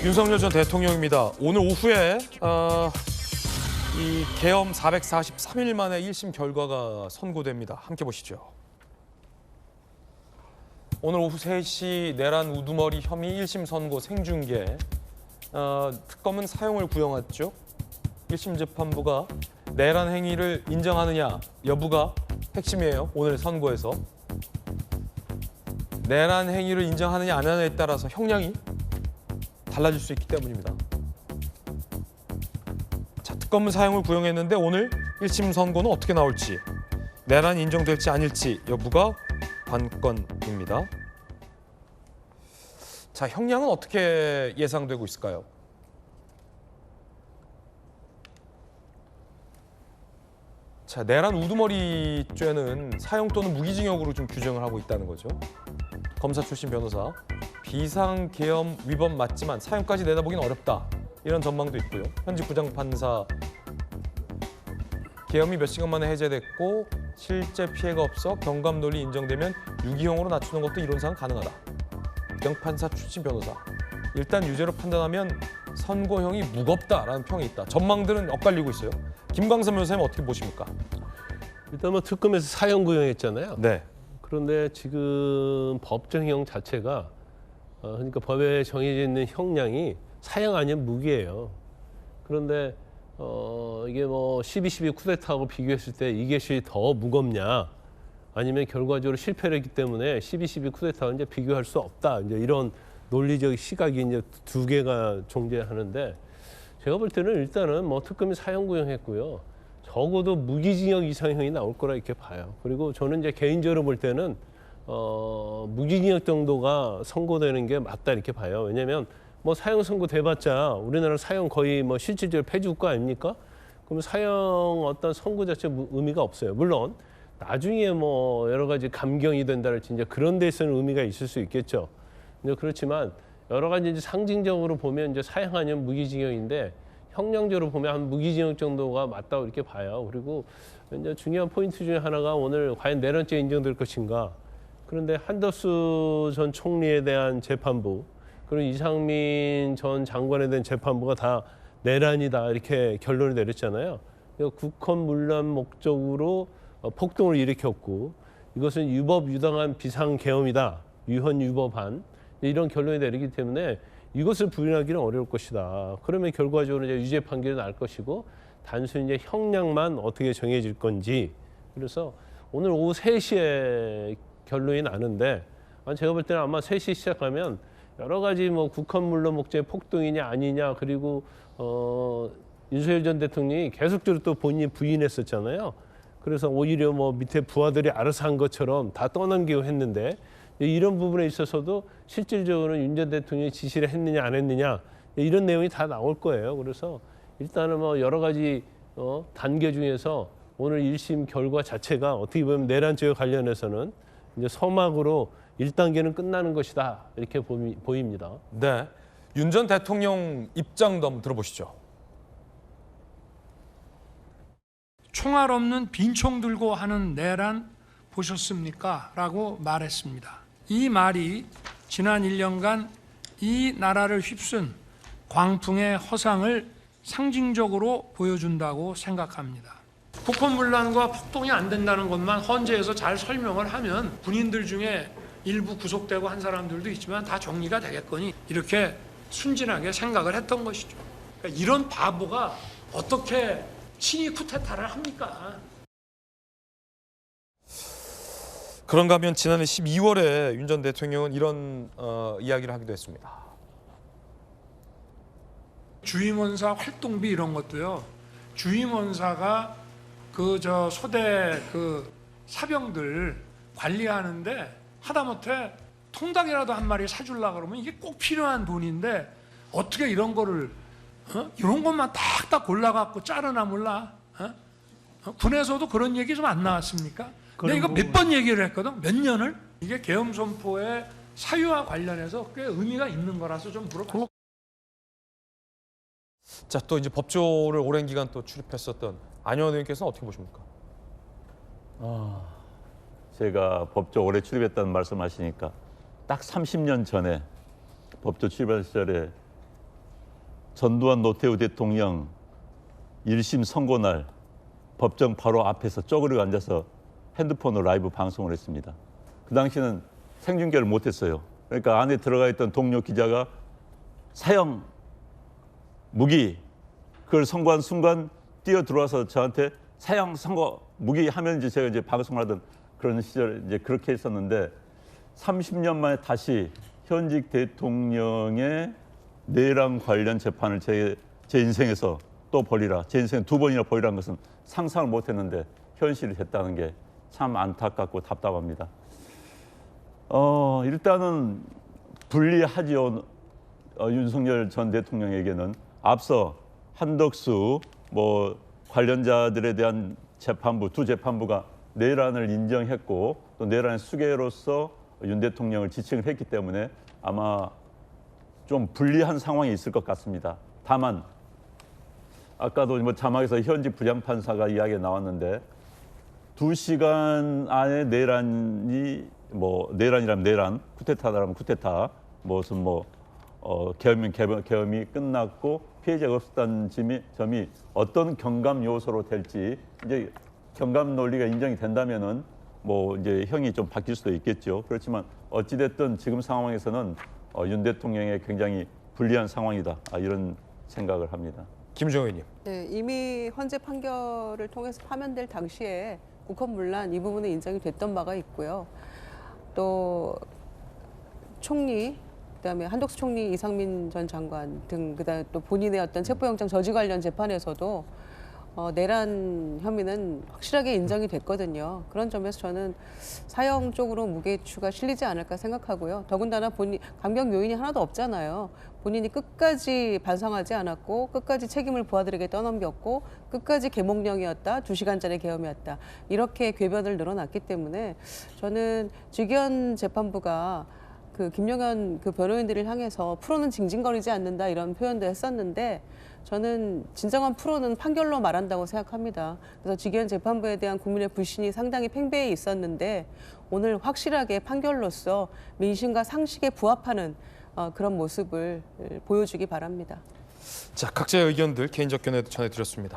윤석열 전 대통령입니다. 오늘 오후에 이 계엄 443일 만에 1심 결과가 선고됩니다. 함께 보시죠. 오늘 오후 3시 내란 우두머리 혐의 1심 선고 생중계. 특검은 사형을 구형했죠. 1심 재판부가 내란 행위를 인정하느냐 여부가 핵심이에요. 오늘 선고에서. 내란 행위를 인정하느냐 안 하느냐에 따라서 형량이 달라질 수 있기 때문입니다. 자, 특검은 사형을 구형했는데 오늘 1심 선고는 어떻게 나올지, 내란이 인정될지 아닐지 여부가 관건입니다. 자, 형량은 어떻게 예상되고 있을까요? 자, 내란 우두머리죄는 사형 또는 무기징역으로 좀 규정을 하고 있다는 거죠. 검사 출신 변호사, 비상계엄 위법 맞지만 사형까지 내다보기는 어렵다. 이런 전망도 있고요. 현직 부장판사, 계엄이 몇 시간 만에 해제됐고 실제 피해가 없어 경감 논리 인정되면 유기형으로 낮추는 것도 이론상 가능하다. 부장판사 출신 변호사, 일단 유죄로 판단하면 선고형이 무겁다라는 평이 있다. 전망들은 엇갈리고 있어요. 김광선 변호사님 어떻게 보십니까? 일단 뭐 특검에서 사형 구형했잖아요. 네. 그런데 지금 법정형 자체가 그러니까 법에 정해져 있는 형량이 사형 아니면 무기예요. 그런데 이게 뭐 12.12 쿠데타하고 비교했을 때 이것이 더 무겁냐, 아니면 결과적으로 실패를 했기 때문에 12.12 쿠데타와 이제 비교할 수 없다. 이제 이런 논리적 시각이 이제 두 개가 존재하는데, 제가 볼 때는 일단은 뭐 특검이 사형 구형했고요. 적어도 무기징역 이상형이 나올 거라 이렇게 봐요. 그리고 저는 이제 개인적으로 볼 때는 무기징역 정도가 선고되는 게 맞다 이렇게 봐요. 왜냐하면 뭐 사형 선고 돼봤자 우리나라 사형 거의 뭐 실질적으로 폐지국가 아닙니까? 그럼 사형 어떤 선고 자체 의미가 없어요. 물론 나중에 뭐 여러 가지 감경이 된다랄지 이제 그런 데서는 의미가 있을 수 있겠죠. 이제 그렇지만 여러 가지 이제 상징적으로 보면 이제 사형 아니면 무기징역인데, 형량적으로 보면 한 무기징역 정도가 맞다고 이렇게 봐요. 그리고 이제 중요한 포인트 중에 하나가 오늘 과연 내란죄 인정될 것인가. 그런데 한덕수 전 총리에 대한 재판부, 그리고 이상민 전 장관에 대한 재판부가 다 내란이다 이렇게 결론을 내렸잖아요. 국헌 문란 목적으로 폭동을 일으켰고 이것은 유법유당한 비상계엄이다, 유헌유법한 이런 결론이 내리기 때문에 이것을 부인하기는 어려울 것이다. 그러면 결과적으로 이제 유죄 판결이 날 것이고 단순히 이제 형량만 어떻게 정해질 건지. 그래서 오늘 오후 3시에 결론이 나는데, 제가 볼 때는 아마 3시 시작하면 여러 가지 뭐 국헌 문란 목적의 폭동이냐 아니냐, 그리고 윤석열 전 대통령이 계속적으로 또 본인이 부인했었잖아요. 그래서 오히려 뭐 밑에 부하들이 알아서 한 것처럼 다 떠넘기고 했는데, 이런 부분에 있어서도 실질적으로 윤 전 대통령이 지시를 했느냐 안 했느냐 이런 내용이 다 나올 거예요. 그래서 일단은 뭐 여러 가지 단계 중에서 오늘 1심 결과 자체가 어떻게 보면 내란죄와 관련해서는 이제 서막으로 1단계는 끝나는 것이다 이렇게 보입니다. 네. 윤 전 대통령 입장도 한번 들어보시죠. 총알 없는 빈총 들고 하는 내란 보셨습니까? 라고 말했습니다. 이 말이 지난 1년간 이 나라를 휩쓴 광풍의 허상을 상징적으로 보여준다고 생각합니다. 국헌문란과 폭동이 안 된다는 것만 헌재에서 잘 설명을 하면 군인들 중에 일부 구속되고 한 사람들도 있지만 다 정리가 되겠거니 이렇게 순진하게 생각을 했던 것이죠. 그러니까 이런 바보가 어떻게 친위 쿠데타를 합니까? 그런가 하면 지난해 12월에 윤 전 대통령은 이런 이야기를 하기도 했습니다. 주임원사 활동비 이런 것도요. 주임원사가 소대 사병들 관리하는데 하다못해 통닭이라도 한 마리 사주려고 그러면 이게 꼭 필요한 돈인데 어떻게 이런 거를 이런 것만 딱딱 골라갖고 자르나 몰라? 군에서도 그런 얘기 좀 안 나왔습니까? 내가 이거 몇 번 얘기를 했거든. 몇 년을? 이게 계엄 선포의 사유와 관련해서 꽤 의미가 있는 거라서 좀 물어봤어요. 자, 또 이제 법조를 오랜 기간 또 출입했었던 안효원 의원께서는 어떻게 보십니까? 제가 법조 오래 출입했다는 말씀하시니까 딱 30년 전에 법조 출입할 시절에 전두환 노태우 대통령 1심 선고 날 법정 바로 앞에서 쪼그리고 앉아서 핸드폰으로 라이브 방송을 했습니다. 그 당시는 생중계를 못했어요. 그러니까 안에 들어가 있던 동료 기자가 사형, 무기, 그걸 선고한 순간 뛰어 들어와서 저한테 사형 선고, 무기 하면 이제 제가 이제 방송을 하던 그런 시절 이제 그렇게 했었는데 30년 만에 다시 현직 대통령의 내란 관련 재판을 제 인생에서 또 벌이라, 제 인생에 2번이나 벌이라는 것은 상상을 못했는데 현실이 됐다는 게 참 안타깝고 답답합니다. 일단은 불리하지요. 윤석열 전 대통령에게는 앞서 한덕수 뭐 관련자들에 대한 재판부, 두 재판부가 내란을 인정했고 또 내란의 수괴로서 윤 대통령을 지칭을 했기 때문에 아마 좀 불리한 상황이 있을 것 같습니다. 다만 아까도 뭐 자막에서 현직 부장판사가 이야기가 나왔는데 2시간 안에 내란이 뭐 내란이라면 내란, 쿠데타라면 쿠데타, 무슨 계엄이 끝났고 피해자가 없었다는 점이 어떤 경감 요소로 될지 이제 경감 논리가 인정이 된다면은 뭐 이제 형이 좀 바뀔 수도 있겠죠. 그렇지만 어찌 됐든 지금 상황에서는 윤 대통령의 굉장히 불리한 상황이다. 이런 생각을 합니다. 김주영 의원님. 네, 이미 헌재 판결을 통해서 파면될 당시에 국헌문란 이 부분은 인정이 됐던 바가 있고요. 또 총리, 그다음에 한덕수 총리, 이상민 전 장관 등 그다음에 또 본인의 어떤 체포영장 저지 관련 재판에서도 내란 혐의는 확실하게 인정이 됐거든요. 그런 점에서 저는 사형 쪽으로 무게추가 실리지 않을까 생각하고요. 더군다나 강경 요인이 하나도 없잖아요. 본인이 끝까지 반성하지 않았고 끝까지 책임을 부하들에게 떠넘겼고 끝까지 계몽령이었다. 2시간짜리 계엄이었다. 이렇게 궤변을 늘어났기 때문에 저는 직위원 재판부가 그 김용현 그 변호인들을 향해서 프로는 징징거리지 않는다 이런 표현도 했었는데 저는 진정한 프로는 판결로 말한다고 생각합니다. 그래서 직위원 재판부에 대한 국민의 불신이 상당히 팽배해 있었는데 오늘 확실하게 판결로서 민심과 상식에 부합하는 그런 모습을 보여주기 바랍니다. 자, 각자의 의견들 개인적 견해 전해드렸습니다.